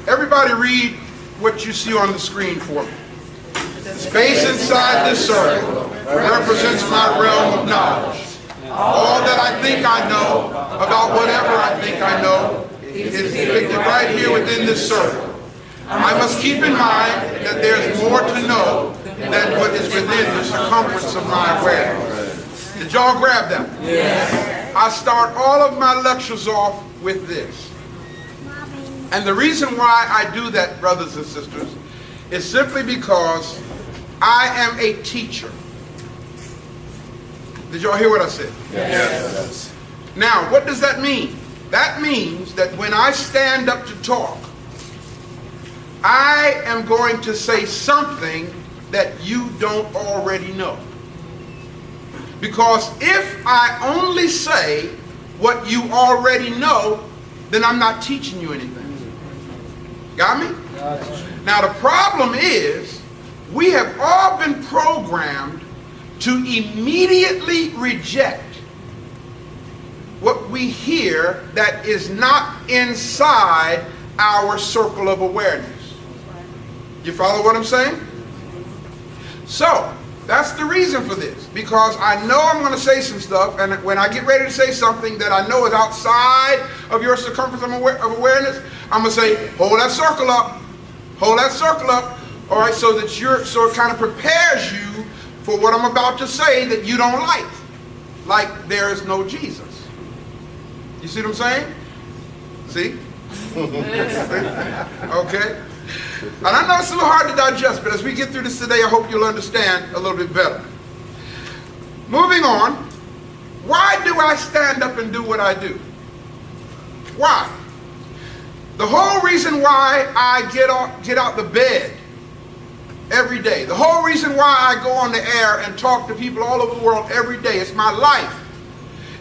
Everybody read what you see on the screen for me. Space inside this circle represents my realm of knowledge. All that I think I know about whatever I think I know is depicted right here within this circle. I must keep in mind that there's more to know than what is within the circumference of my awareness. Did y'all grab that? Yes. I start all of my lectures off with this. And the reason why I do that, brothers and sisters, is simply because I am a teacher. Did y'all hear what I said? Yes. Now, what does that mean? That means that when I stand up to talk, I am going to say something that you don't already know. Because if I only say what you already know, then I'm not teaching you anything. Got me? Now the problem is, we have all been programmed to immediately reject what we hear that is not inside our circle of awareness. You follow what I'm saying? So, that's the reason for this. Because I know I'm going to say some stuff, and when I get ready to say something that I know is outside of your circumference of awareness, I'm going to say, hold that circle up. Hold that circle up. All right, so that so it kind of prepares you for what I'm about to say that you don't like. Like there is no Jesus. You see what I'm saying? See? Okay? And I know it's a little hard to digest, but as we get through this today, I hope you'll understand a little bit better. Moving on, why do I stand up and do what I do? Why? The whole reason why I get out the bed every day, the whole reason why I go on the air and talk to people all over the world every day, it's my life,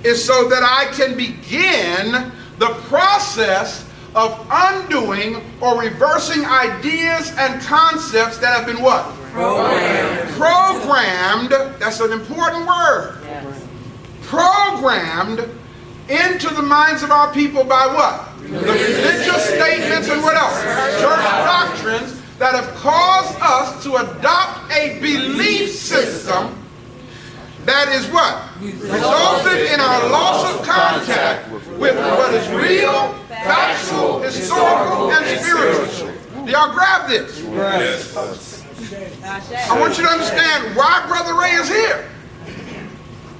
is so that I can begin the process of undoing or reversing ideas and concepts that have been what? Programmed. That's an important word. Yes. Programmed into the minds of our people by what? The religious statements and what else? Church doctrines that have caused us to adopt a belief system that is what? Resulted in our loss of contact with what is real, factual, historical, and spiritual. Do y'all grab this? Yes. I want you to understand why Brother Ray is here.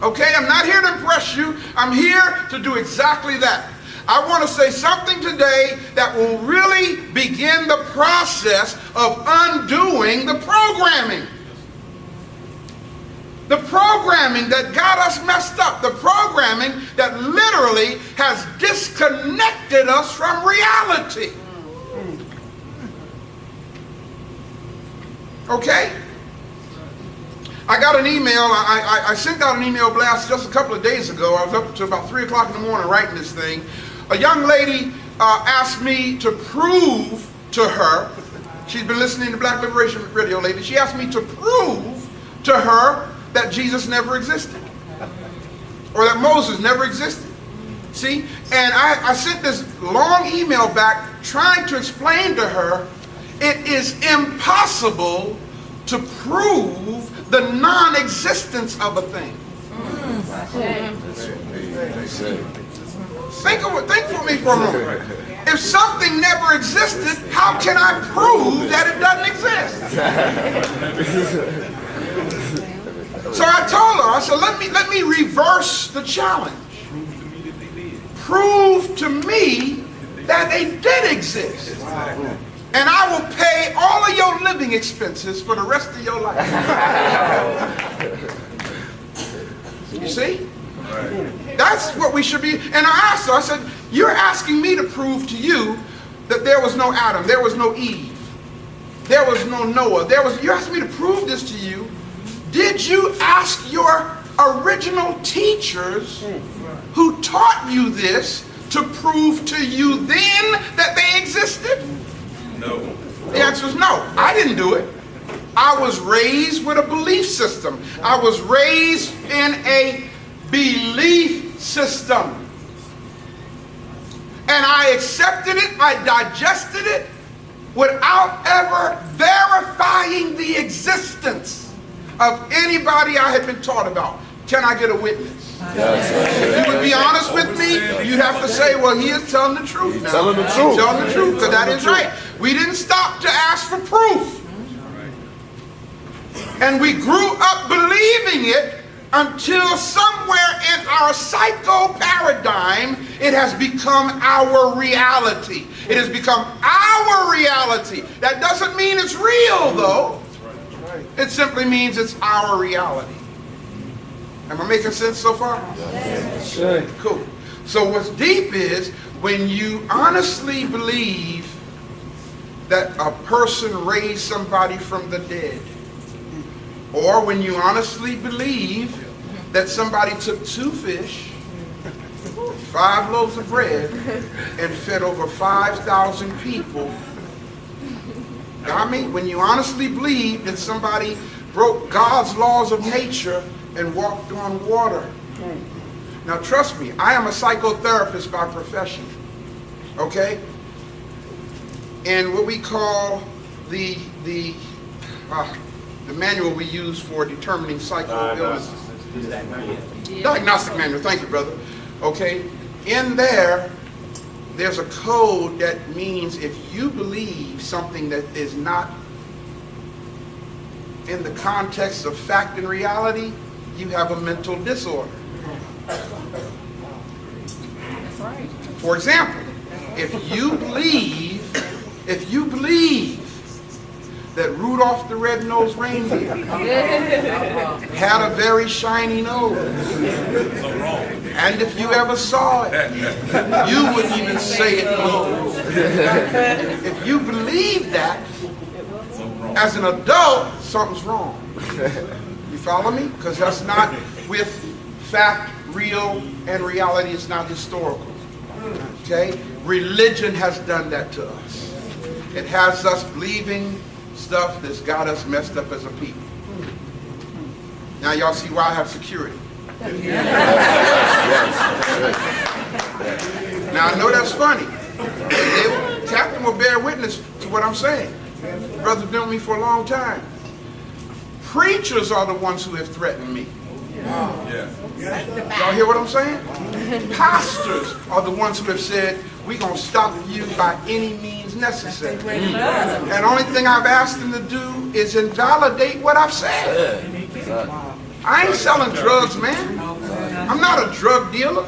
Okay, I'm not here to impress you. I'm here to do exactly that. I want to say something today that will really begin the process of undoing the programming. The programming that got us messed up. The programming that literally has disconnected us from reality. Okay? I got an email. I sent out an email blast just a couple of days ago. I was up to about 3 o'clock in the morning writing this thing. A young lady asked me to prove to her, she's been listening to Black Liberation Radio lately, she asked me to prove to her that Jesus never existed. Or that Moses never existed. See? And I sent this long email back trying to explain to her it is impossible to prove the non-existence of a thing. Think for me for a moment. If something never existed, how can I prove that it doesn't exist? So I told her, I said, let me reverse the challenge. Prove to me that they did exist. And I will pay all of your living expenses for the rest of your life. You see? That's what we should be. And I asked her, I said, you're asking me to prove to you that there was no Adam, there was no Eve, there was no Noah, you asked me to prove this to you. Did you ask your original teachers who taught you this to prove to you then that they existed? No. The answer is no. I didn't do it. I was raised with a belief system. I was raised in a belief system. And I accepted it, I digested it, without ever verifying the existence of anybody I had been taught about. Can I get a witness? If you would be honest with me, you'd have to say, well, he is telling the truth now. Telling the He's truth. telling the truth, because that is right. We didn't stop to ask for proof. And we grew up believing it until somewhere in our psycho paradigm, it has become our reality. It has become our reality. That doesn't mean it's real, though. It simply means it's our reality. Am I making sense so far? Yes. Cool. So what's deep is when you honestly believe that a person raised somebody from the dead, or when you honestly believe that somebody took 2 fish, 5 loaves of bread, and fed over 5,000 people. Got me? When you honestly believe that somebody broke God's laws of nature and walked on water. Now trust me, I am a psychotherapist by profession. Okay? And what we call the manual we use for determining psycho illnesses. Diagnostic manual, thank you, brother. Okay, in there's a code that means if you believe something that is not in the context of fact and reality, you have a mental disorder. That's right. For example, if you believe that Rudolph the Red-Nosed Reindeer had a very shiny nose, and if you ever saw it, you wouldn't even say it glows. If you believe that, as an adult, something's wrong. You follow me? Because that's not with fact, real, and reality. It's not historical. Okay? Religion has done that to us. It has us believing stuff that's got us messed up as a people. Now y'all see why I have security. Now I know that's funny. Captain will bear witness to what I'm saying. Brother's been with me for a long time. Preachers are the ones who have threatened me. Y'all hear what I'm saying? Pastors are the ones who have said, we're going to stop you by any means necessary. And the only thing I've asked them to do is invalidate what I've said. I ain't selling drugs, man. I'm not a drug dealer.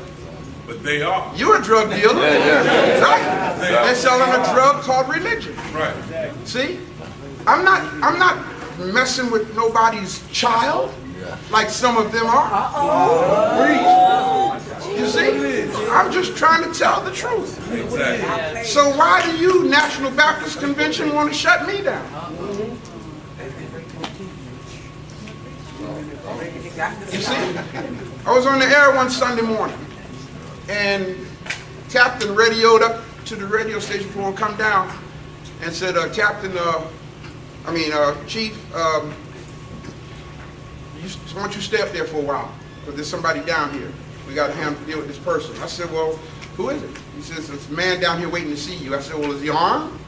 But they are. You're a drug dealer. Right? They're selling a drug called religion. Right. See? I'm not messing with nobody's child like some of them are. You see? I'm just trying to tell the truth. Exactly. So why do you, National Baptist Convention, want to shut me down? You see? I was on the air one Sunday morning, and Captain radioed up to the radio station before I come down and said, Chief, why don't you stay up there for a while? Because there's somebody down here. We got to deal with this person. I said, well, who is it? He says, there's a man down here waiting to see you. I said, well, is he armed?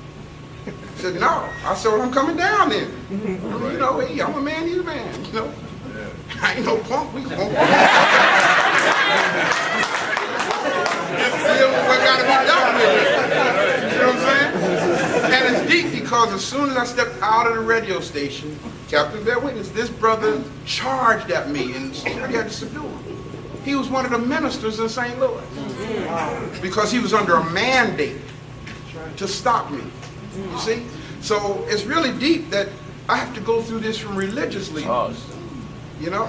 He said, no. I said, well, I'm coming down then. You know, hey, I'm a man, he's a man. You know, I ain't no punk. We won't. What got to be done with it. You know what I'm saying? And it's deep because as soon as I stepped out of the radio station, Captain bear witness, this brother charged at me and security had to subdue him. He was one of the ministers in St. Louis because he was under a mandate to stop me. You see? So it's really deep that I have to go through this from religious leaders. You know?